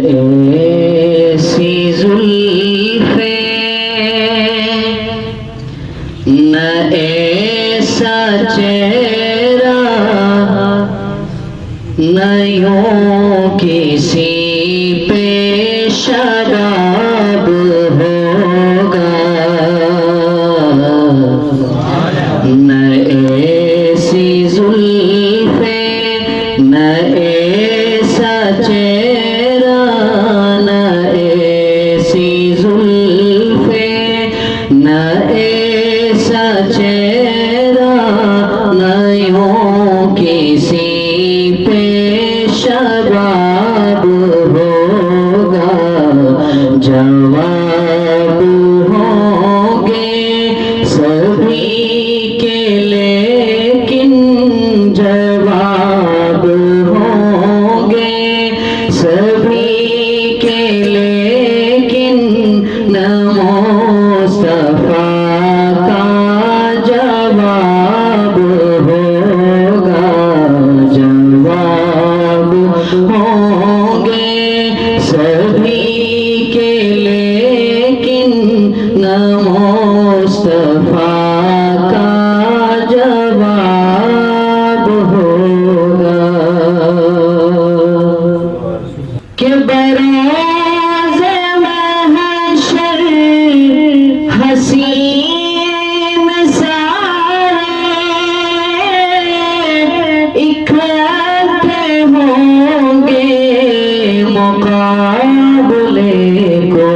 ऐसी जुल्फे न ऐसा चेहरा न यूं किसी पे शराब होगा न ऐसी जुल्फे न ऐसा चेहरा न ऐसी जुल्फे न ऐसा चेहरा न यूं किसी पे शराब होगा जवाब होंगे सभी के लेकिन जवाब होंगे सभी के लेकिन न मुस्तफा का जवाब होगा जवाब होंगे सभी के लेकिन न मुस्तफा का जवाब होगा कि बरोज़े महशर हसीन सारे इकट्ठे होंगे मुकाबले को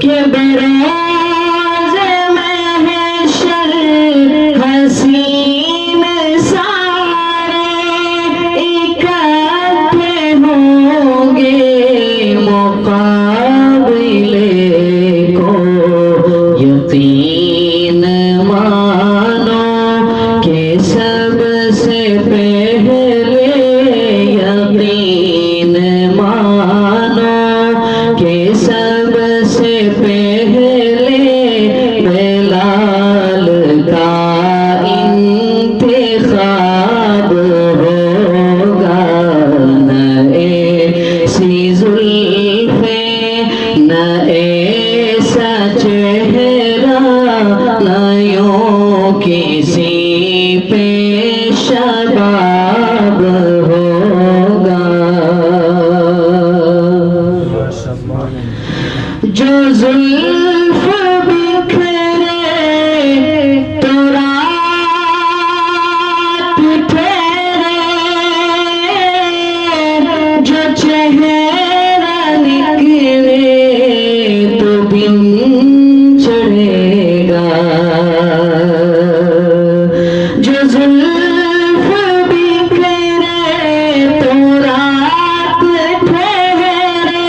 कि बरोज़े महशर हसीन सारे इकट्ठे होंगे मुकाबले को यकीन मानो कि सबसे पहले यकीन मानो कि सबसे पहले बिलाल का इंतखाब होगा न ऐसी जुल्फे न ऐसा चेहरा न यूं किसी पे शबाब होगा जो जुल्फ बिखरे तो रात ठहरे जो चेहरा निकले तो दिन चढ़ेगा जो जुल्फ बिखरे तो रात ठहरे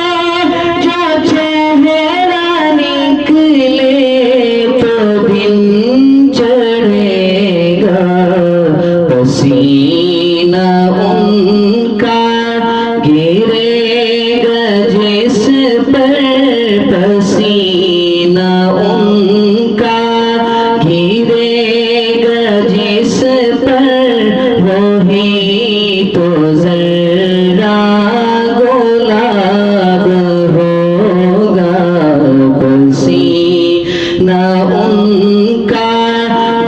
जो चेहरा निकले तो दिन चढ़ेगा पसीना उनका गिरेगा जिस पर पसीना उनका गिरेगा जिस पर वही तो जरा गुलाब होगा पसीना उनका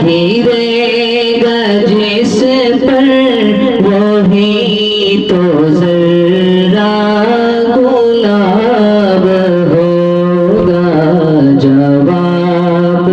गिरेगा जिस पर वही तो जरा गुलाब होगा जवाब